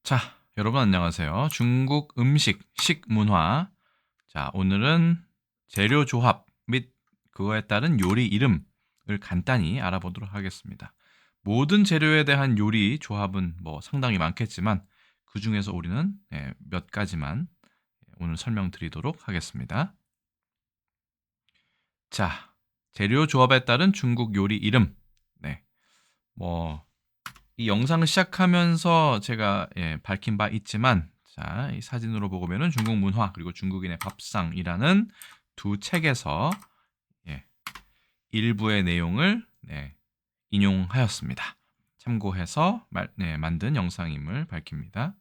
자, 여러분 안녕하세요. 중국 음식, 식문화. 자, 오늘은 재료 조합 및 그거에 따른 요리 이름을 간단히 알아보도록 하겠습니다. 모든 재료에 대한 요리 조합은 뭐 상당히 많겠지만 그중에서 우리는 몇 가지만 오늘 설명드리도록 하겠습니다. 자, 재료 조합에 따른 중국 요리 이름. 네. 이 영상을 시작하면서 제가 밝힌 바 있지만, 자, 이 사진으로 보면은 중국 문화 그리고 중국인의 밥상이라는 두 책에서 일부의 내용을 인용하였습니다. 참고해서 만든 영상임을 밝힙니다.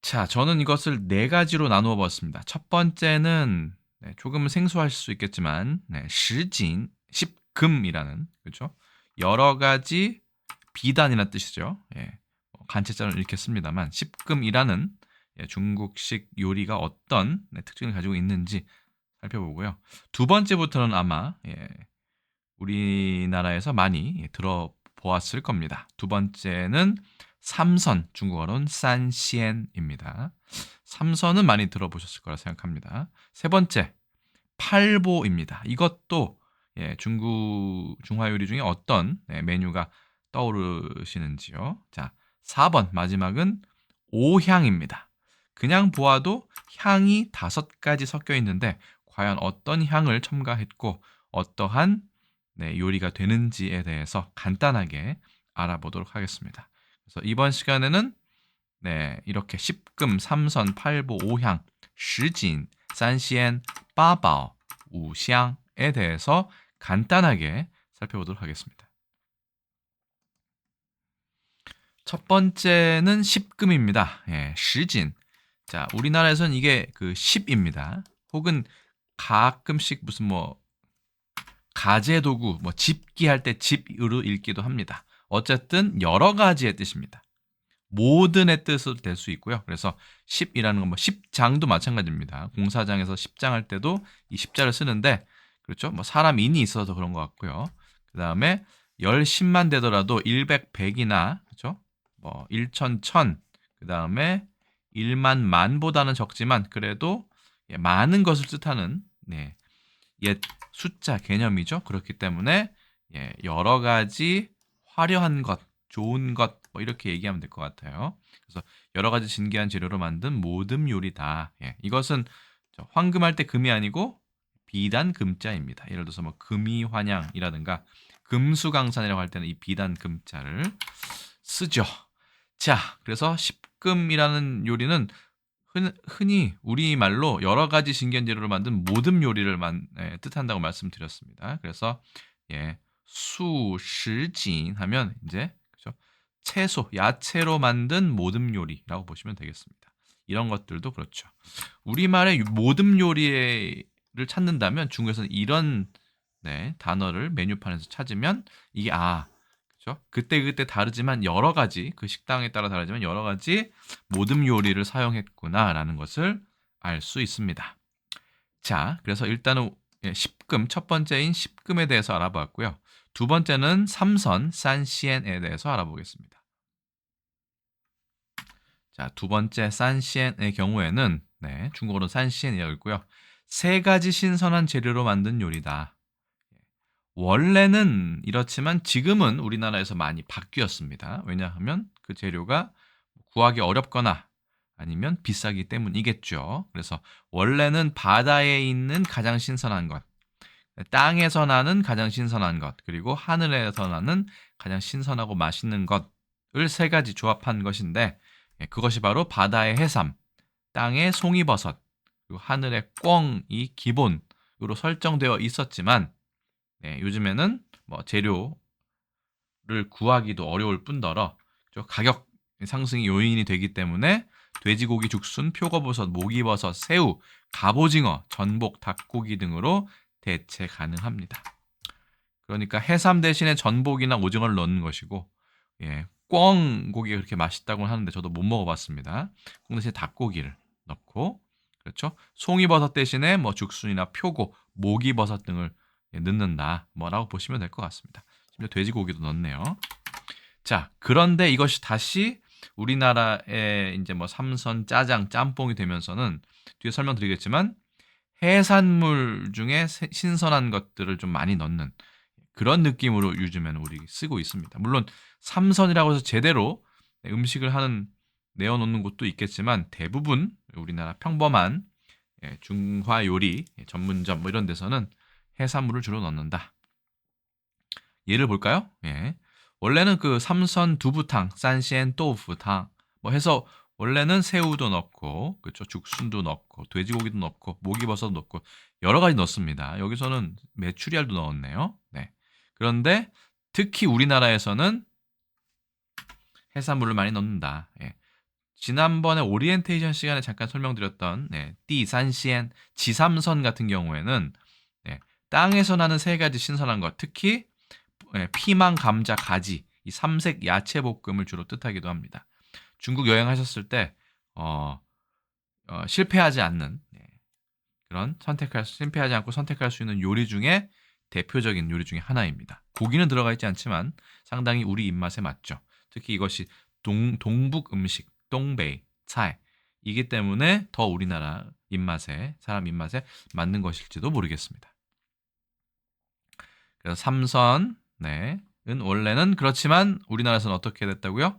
자, 저는 이것을 네 가지로 나누어 봤습니다. 첫 번째는 조금 생소하실 수 있겠지만, 시진, 십금이라는, 그렇죠? 여러 가지 비단이라는 뜻이죠. 간체자로 이렇게 씁니다만, 십금이라는 중국식 요리가 어떤 특징을 가지고 있는지 살펴보고요. 두 번째부터는 아마 우리나라에서 많이 들어보았을 겁니다. 두 번째는 삼선, 중국어로는 산시엔입니다. 삼선은 많이 들어보셨을 거라 생각합니다. 세 번째, 팔보입니다. 이것도 중국 중화 요리 중에 어떤 메뉴가 떠오르시는지요? 자, 4번 마지막은 오향입니다. 그냥 보아도 향이 5가지 섞여 있는데 과연 어떤 향을 첨가했고 어떠한 요리가 되는지에 대해서 간단하게 알아보도록 하겠습니다. 그래서 이번 시간에는 이렇게 십금, 삼선, 팔보, 오향, 시진, 산시엔, 빠바오, 우샹에 대해서 간단하게 살펴보도록 하겠습니다. 첫 번째는 십금입니다. 시진. 자, 우리나라에서는 이게 그 10입니다. 혹은 가끔씩 무슨 가재 도구, 집기 할 때 집으로 읽기도 합니다. 어쨌든 여러 가지의 뜻입니다. 모든의 뜻으로 될 수 있고요. 그래서 10이라는 건 십장도 마찬가지입니다. 공사장에서 십장할 때도 이 십자를 쓰는데, 그렇죠? 사람 인이 있어서 그런 것 같고요. 그 다음에 10만 되더라도 100, 100이나, 그렇죠? 1천, 1000, 그 다음에 1만, 만보다는 적지만 그래도 많은 것을 뜻하는 옛 숫자 개념이죠. 그렇기 때문에 여러 가지 화려한 것, 좋은 것 이렇게 얘기하면 될 것 같아요. 그래서 여러 가지 진귀한 재료로 만든 모듬 요리다. 이것은 황금할 때 금이 아니고 비단 금자입니다. 예를 들어서 금이환양이라든가 금수강산이라고 할 때는 이 비단 금자를 쓰죠. 자, 그래서 십금이라는 요리는 흔히 우리말로 여러 가지 신기한 재료로 만든 모듬 요리를 뜻한다고 말씀드렸습니다. 그래서 수시진 하면 이제 그죠? 채소, 야채로 만든 모듬 요리라고 보시면 되겠습니다. 이런 것들도 그렇죠. 우리말의 모듬 요리를 찾는다면 중국에서는 이런 단어를 메뉴판에서 찾으면 이게 그렇죠? 그때 다르지만 여러 가지 그 식당에 따라 다르지만 여러 가지 모듬 요리를 사용했구나라는 것을 알 수 있습니다. 자, 그래서 일단은 십금 첫 번째인 십금에 대해서 알아보았고요. 두 번째는 삼선 산시엔에 대해서 알아보겠습니다. 자, 두 번째 산시엔의 경우에는 중국어로 산시엔이라고 있고요. 3가지 신선한 재료로 만든 요리다. 원래는 이렇지만 지금은 우리나라에서 많이 바뀌었습니다. 왜냐하면 그 재료가 구하기 어렵거나 아니면 비싸기 때문이겠죠. 그래서 원래는 바다에 있는 가장 신선한 것, 땅에서 나는 가장 신선한 것, 그리고 하늘에서 나는 가장 신선하고 맛있는 것을 3가지 조합한 것인데 그것이 바로 바다의 해삼, 땅의 송이버섯, 그리고 하늘의 꿩이 기본으로 설정되어 있었지만 요즘에는 재료를 구하기도 어려울 뿐더러 가격 상승이 요인이 되기 때문에 돼지고기 죽순, 표고버섯, 목이버섯, 새우, 갑오징어, 전복, 닭고기 등으로 대체 가능합니다. 그러니까 해삼 대신에 전복이나 오징어를 넣는 것이고 꿩 고기가 그렇게 맛있다고 하는데 저도 못 먹어봤습니다. 꿩 대신에 닭고기를 넣고 그렇죠. 송이버섯 대신에 죽순이나 표고, 목이버섯 등을 넣는다. 라고 보시면 될 것 같습니다. 심지어 돼지고기도 넣네요. 자, 그런데 이것이 다시 우리나라의 이제 뭐 삼선, 짜장, 짬뽕이 되면서는 뒤에 설명드리겠지만 해산물 중에 신선한 것들을 좀 많이 넣는 그런 느낌으로 요즘에는 우리 쓰고 있습니다. 물론 삼선이라고 해서 제대로 음식을 하는 내어놓는 곳도 있겠지만 대부분 우리나라 평범한 중화 요리 전문점 뭐 이런 데서는 해산물을 주로 넣는다. 예를 볼까요? 예. 원래는 그 삼선 두부탕, 산시엔 또우프탕 뭐 해서 원래는 새우도 넣고 그렇죠. 죽순도 넣고 돼지고기도 넣고 목이버섯도 넣고 여러 가지 넣습니다. 여기서는 메추리알도 넣었네요. 네. 그런데 특히 우리나라에서는 해산물을 많이 넣는다. 예. 지난번에 오리엔테이션 시간에 잠깐 설명드렸던 띠산시엔 지삼선 같은 경우에는 땅에서 나는 세 가지 신선한 것, 특히 피망, 감자, 가지 이 삼색 야채 볶음을 주로 뜻하기도 합니다. 중국 여행하셨을 때 실패하지 않는 그런 실패하지 않고 선택할 수 있는 요리 중에 대표적인 요리 중에 하나입니다. 고기는 들어가 있지 않지만 상당히 우리 입맛에 맞죠. 특히 이것이 동북 음식, 동베이, 차이 이기 때문에 더 우리나라 입맛에 사람 입맛에 맞는 것일지도 모르겠습니다. 그래서 삼선 은 원래는 그렇지만 우리나라에서는 어떻게 됐다고요?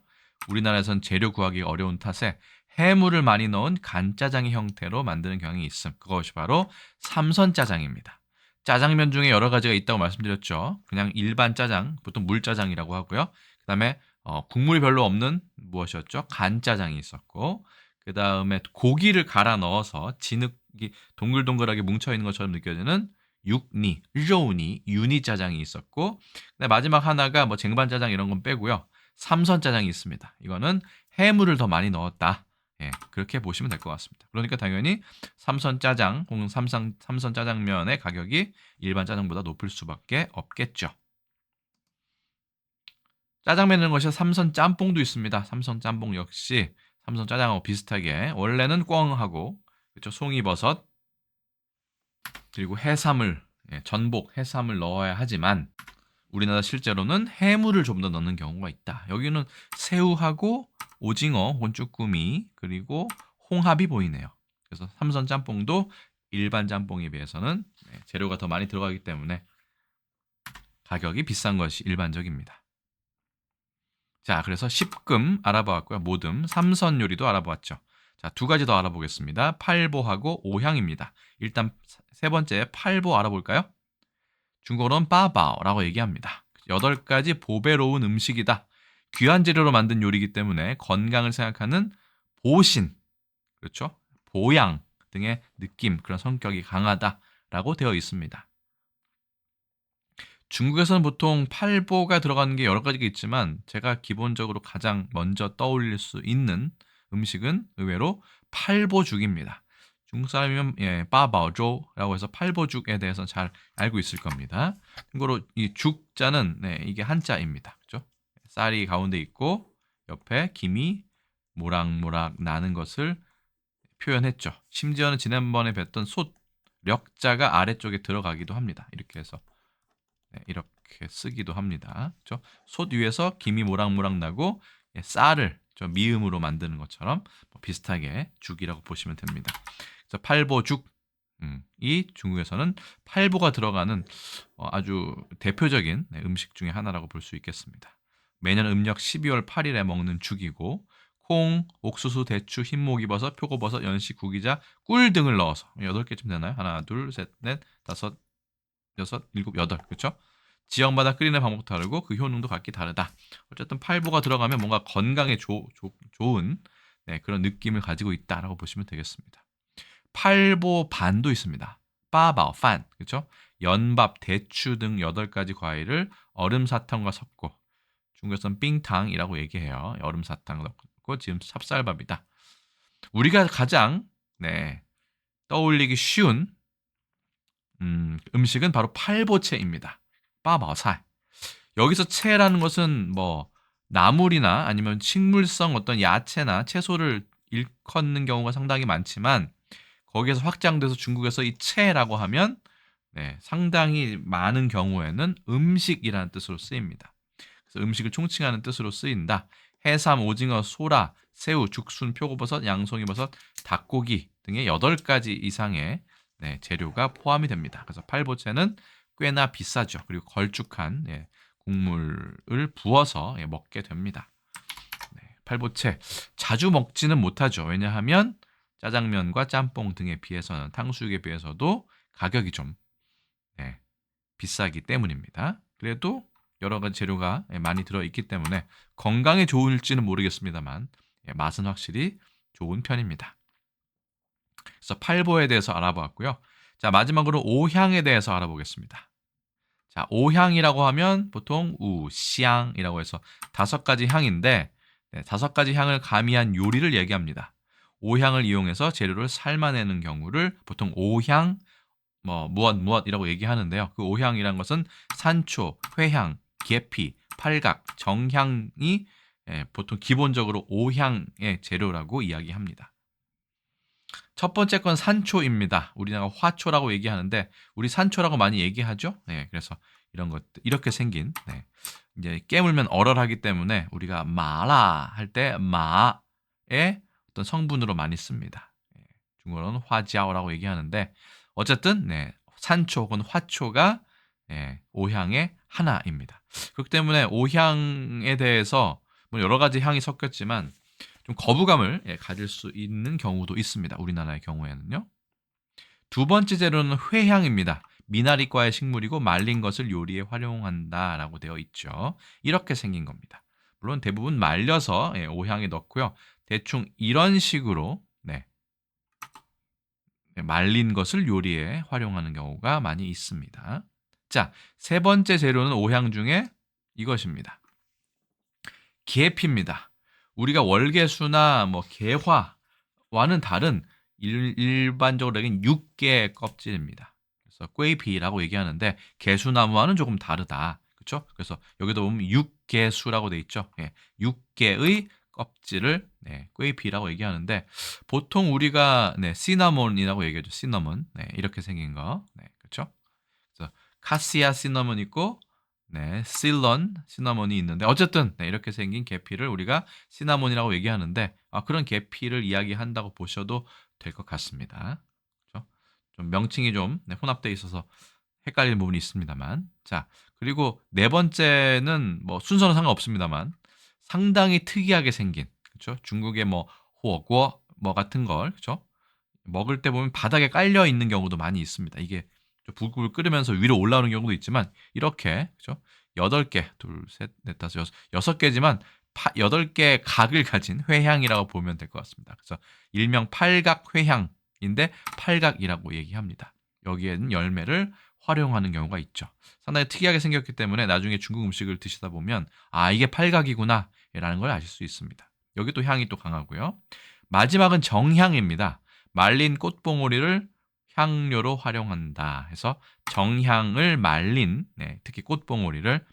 우리나라에서는 재료 구하기 어려운 탓에 해물을 많이 넣은 간짜장의 형태로 만드는 경향이 있음. 그것이 바로 삼선짜장입니다. 짜장면 중에 여러 가지가 있다고 말씀드렸죠. 그냥 일반 짜장, 보통 물짜장이라고 하고요. 그 다음에 국물이 별로 없는 무엇이었죠? 간짜장이 있었고 그 다음에 고기를 갈아 넣어서 진흙이 동글동글하게 뭉쳐있는 것처럼 느껴지는 육니, 르오니, 유니 짜장이 있었고 마지막 하나가 뭐 쟁반 짜장 이런 건 빼고요. 삼선 짜장이 있습니다. 이거는 해물을 더 많이 넣었다. 예, 그렇게 보시면 될 것 같습니다. 그러니까 당연히 삼선 짜장 혹은 삼선 짜장면의 가격이 일반 짜장보다 높을 수밖에 없겠죠. 짜장면이라는 것이 삼선 짬뽕도 있습니다. 삼선 짬뽕 역시 삼선 짜장하고 비슷하게 원래는 꿩하고 그렇죠? 송이버섯 그리고 해삼을 전복, 해삼을 넣어야 하지만 우리나라 실제로는 해물을 좀 더 넣는 경우가 있다. 여기는 새우하고 오징어, 혹은 쭈꾸미 그리고 홍합이 보이네요. 그래서 삼선 짬뽕도 일반 짬뽕에 비해서는 재료가 더 많이 들어가기 때문에 가격이 비싼 것이 일반적입니다. 자, 그래서 십금 알아보았고요. 모듬, 삼선 요리도 알아보았죠. 자, 두 가지 더 알아보겠습니다. 팔보하고 오향입니다. 일단 세 번째 팔보 알아볼까요? 중국어로는 빠바오라고 얘기합니다. 8가지 보배로운 음식이다. 귀한 재료로 만든 요리이기 때문에 건강을 생각하는 보신, 그렇죠? 보양 등의 느낌, 그런 성격이 강하다라고 되어 있습니다. 중국에서는 보통 팔보가 들어가는 게 여러 가지가 있지만 제가 기본적으로 가장 먼저 떠올릴 수 있는 음식은 의외로 팔보죽입니다. 중국 사람이면 빠바오조라고 해서 팔보죽에 대해서 잘 알고 있을 겁니다. 참고로 이 죽자는 이게 한자입니다. 그렇죠? 쌀이 가운데 있고 옆에 김이 모락모락 나는 것을 표현했죠. 심지어는 지난번에 뵀던 솥 력자가 아래쪽에 들어가기도 합니다. 이렇게 해서 이렇게 쓰기도 합니다. 그렇죠? 솥 위에서 김이 모락모락 나고 쌀을 좀 미음으로 만드는 것처럼 비슷하게 죽이라고 보시면 됩니다. 그래서 팔보죽 이 중국에서는 팔보가 들어가는 아주 대표적인 음식 중에 하나라고 볼 수 있겠습니다. 매년 음력 12월 8일에 먹는 죽이고 콩, 옥수수, 대추, 흰목이버섯, 표고버섯, 연시, 구기자, 꿀 등을 넣어서 8개쯤 되나요? 하나, 둘, 셋, 넷, 다섯, 여섯, 일곱, 여덟. 그렇죠? 지역마다 끓이는 방법도 다르고 그 효능도 각기 다르다. 어쨌든 팔보가 들어가면 뭔가 건강에 좋은 그런 느낌을 가지고 있다라고 보시면 되겠습니다. 팔보 반도 있습니다. 빠바오판, 그렇죠? 연밥, 대추 등 8가지 과일을 얼음 사탕과 섞고 중국에서는 빙탕이라고 얘기해요. 얼음 사탕 넣고 지금 찹쌀밥이다. 우리가 가장 떠올리기 쉬운 음식은 바로 팔보채입니다. 빠바오살. 여기서 채라는 것은 뭐 나물이나 아니면 식물성 어떤 야채나 채소를 일컫는 경우가 상당히 많지만 거기에서 확장돼서 중국에서 이 채라고 하면 상당히 많은 경우에는 음식이라는 뜻으로 쓰입니다. 그래서 음식을 총칭하는 뜻으로 쓰인다. 해삼, 오징어, 소라, 새우, 죽순, 표고버섯, 양송이버섯, 닭고기 등의 8가지 이상의 재료가 포함이 됩니다. 그래서 팔보채는 꽤나 비싸죠. 그리고 걸쭉한 국물을 부어서 먹게 됩니다. 팔보채 자주 먹지는 못하죠. 왜냐하면 짜장면과 짬뽕 등에 비해서는 탕수육에 비해서도 가격이 좀 비싸기 때문입니다. 그래도 여러 가지 재료가 많이 들어있기 때문에 건강에 좋을지는 모르겠습니다만 맛은 확실히 좋은 편입니다. 그래서 팔보에 대해서 알아보았고요. 자, 마지막으로 오향에 대해서 알아보겠습니다. 자, 오향이라고 하면 보통 우향이라고 해서 5가지 향인데 5가지 향을 가미한 요리를 얘기합니다. 오향을 이용해서 재료를 삶아내는 경우를 보통 오향 무엇이라고 얘기하는데요. 그 오향이란 것은 산초, 회향, 계피, 팔각, 정향이 보통 기본적으로 오향의 재료라고 이야기합니다. 첫 번째 건 산초입니다. 우리나라 화초라고 얘기하는데 우리 산초라고 많이 얘기하죠. 그래서 이런 것들 이렇게 생긴 이제 깨물면 얼얼하기 때문에 우리가 마라 할 때 마의 어떤 성분으로 많이 씁니다. 중국어로는 화지아오라고 얘기하는데 어쨌든 산초 혹은 화초가 오향의 하나입니다. 그렇기 때문에 오향에 대해서 여러 가지 향이 섞였지만 좀 거부감을 가질 수 있는 경우도 있습니다. 우리나라의 경우에는요. 두 번째 재료는 회향입니다. 미나리과의 식물이고 말린 것을 요리에 활용한다라고 되어 있죠. 이렇게 생긴 겁니다. 물론 대부분 말려서 오향에 넣고요. 대충 이런 식으로 말린 것을 요리에 활용하는 경우가 많이 있습니다. 자, 세 번째 재료는 오향 중에 이것입니다. 계피입니다. 우리가 월계수나 개화와는 다른 일반적으로 여긴 육개 껍질입니다. 그래서 꾀피라고 얘기하는데 개수나무와는 조금 다르다. 그렇죠? 그래서 여기도 보면 육개수라고 돼 있죠. 6개의 껍질을 꾀피라고 얘기하는데 보통 우리가 시나몬이라고 얘기하죠. 시나몬. 이렇게 생긴 거. 그렇죠? 그래서 카시아 시나몬 있고 실런 시나몬이 있는데 어쨌든 이렇게 생긴 계피를 우리가 시나몬이라고 얘기하는데 그런 계피를 이야기한다고 보셔도 될 것 같습니다. 그렇죠? 좀 명칭이 좀 혼합되어 있어서 헷갈리는 부분이 있습니다만 자 그리고 네 번째는 순서는 상관없습니다만 상당히 특이하게 생긴 그렇죠? 중국의 호어구어 같은 걸 그렇죠? 먹을 때 보면 바닥에 깔려 있는 경우도 많이 있습니다. 이게 불을 끓으면서 위로 올라오는 경우도 있지만 이렇게 그렇죠? 8개, 둘, 셋, 넷, 다섯, 여섯 개지만 8개 각을 가진 회향이라고 보면 될 것 같습니다. 그래서 일명 팔각 회향인데 팔각이라고 얘기합니다. 여기에는 열매를 활용하는 경우가 있죠. 상당히 특이하게 생겼기 때문에 나중에 중국 음식을 드시다 보면 이게 팔각이구나 라는 걸 아실 수 있습니다. 여기 또 향이 또 강하고요. 마지막은 정향입니다. 말린 꽃봉오리를 향료로 활용한다 해서 정향을 말린 특히 꽃봉오리를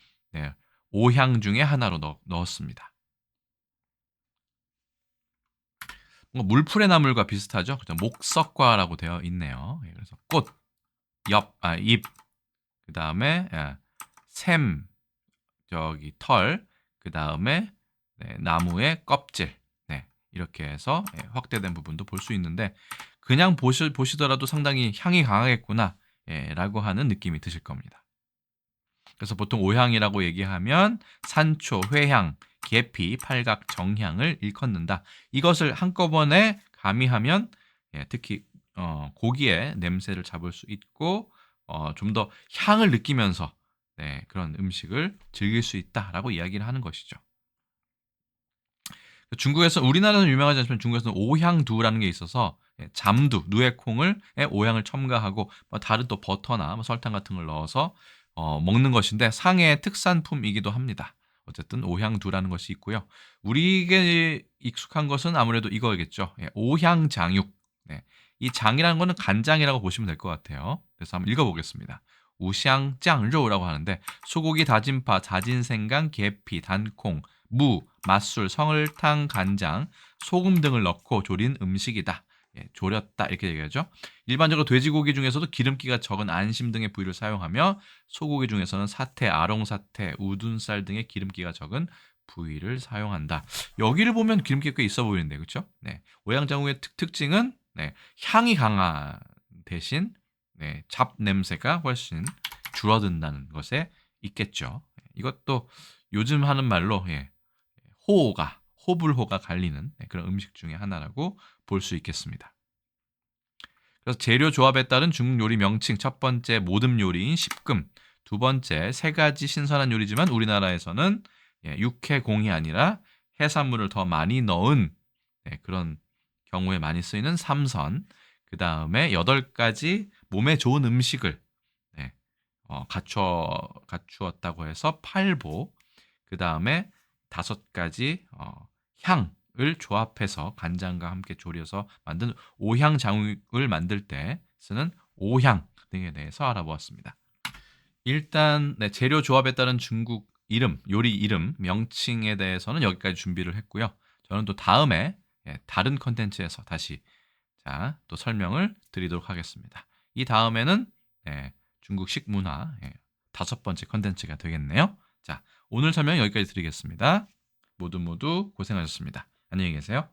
오향 중에 하나로 넣었습니다. 물풀의 나물과 비슷하죠. 목석과라고 되어 있네요. 그래서 꽃, 잎, 그 다음에 샘, 털, 그 다음에 나무의 껍질 이렇게 해서 확대된 부분도 볼 수 있는데 그냥 보시더라도 상당히 향이 강하겠구나 라고 하는 느낌이 드실 겁니다. 그래서 보통 오향이라고 얘기하면 산초, 회향, 계피, 팔각, 정향을 일컫는다. 이것을 한꺼번에 가미하면 특히 고기의 냄새를 잡을 수 있고 좀 더 향을 느끼면서 그런 음식을 즐길 수 있다라고 이야기를 하는 것이죠. 중국에서 우리나라는 유명하지 않지만 중국에서는 오향두라는 게 있어서 잠두, 누에콩을 오향을 첨가하고 다른 또 버터나 설탕 같은 걸 넣어서 먹는 것인데 상해의 특산품이기도 합니다. 어쨌든 오향두라는 것이 있고요. 우리에게 익숙한 것은 아무래도 이거겠죠. 오향장육. 이 장이라는 거는 간장이라고 보시면 될 것 같아요. 그래서 한번 읽어보겠습니다. 우샹짱로라고 하는데 소고기, 다진 파, 다진 생강, 계피, 단콩, 무, 맛술, 설탕, 간장, 소금 등을 넣고 조린 음식이다. 졸였다 이렇게 얘기하죠. 일반적으로 돼지고기 중에서도 기름기가 적은 안심 등의 부위를 사용하며 소고기 중에서는 사태, 아롱사태, 우둔살 등의 기름기가 적은 부위를 사용한다. 여기를 보면 기름기가 꽤 있어 보이는데 그렇죠? 네. 오양장국의 특징은 향이 강한 대신 잡 냄새가 훨씬 줄어든다는 것에 있겠죠. 이것도 요즘 하는 말로 호불호가 갈리는 그런 음식 중에 하나라고 볼 수 있겠습니다. 그래서 재료 조합에 따른 중국 요리 명칭 첫 번째 모듬 요리인 십금, 두 번째 세 가지 신선한 요리지만 우리나라에서는 육해공이 아니라 해산물을 더 많이 넣은 그런 경우에 많이 쓰이는 삼선, 그 다음에 8가지 몸에 좋은 음식을 갖추었다고 해서 팔보, 그 다음에 5가지 향을 조합해서 간장과 함께 졸여서 만든 오향장육을 만들 때 쓰는 오향 등에 대해서 알아보았습니다. 일단 재료 조합에 따른 중국 이름, 요리 이름, 명칭에 대해서는 여기까지 준비를 했고요. 저는 또 다음에 다른 컨텐츠에서 다시 또 설명을 드리도록 하겠습니다. 이 다음에는 중국 식문화 5번째 컨텐츠가 되겠네요. 자, 오늘 설명 여기까지 드리겠습니다. 모두 고생하셨습니다. 안녕히 계세요.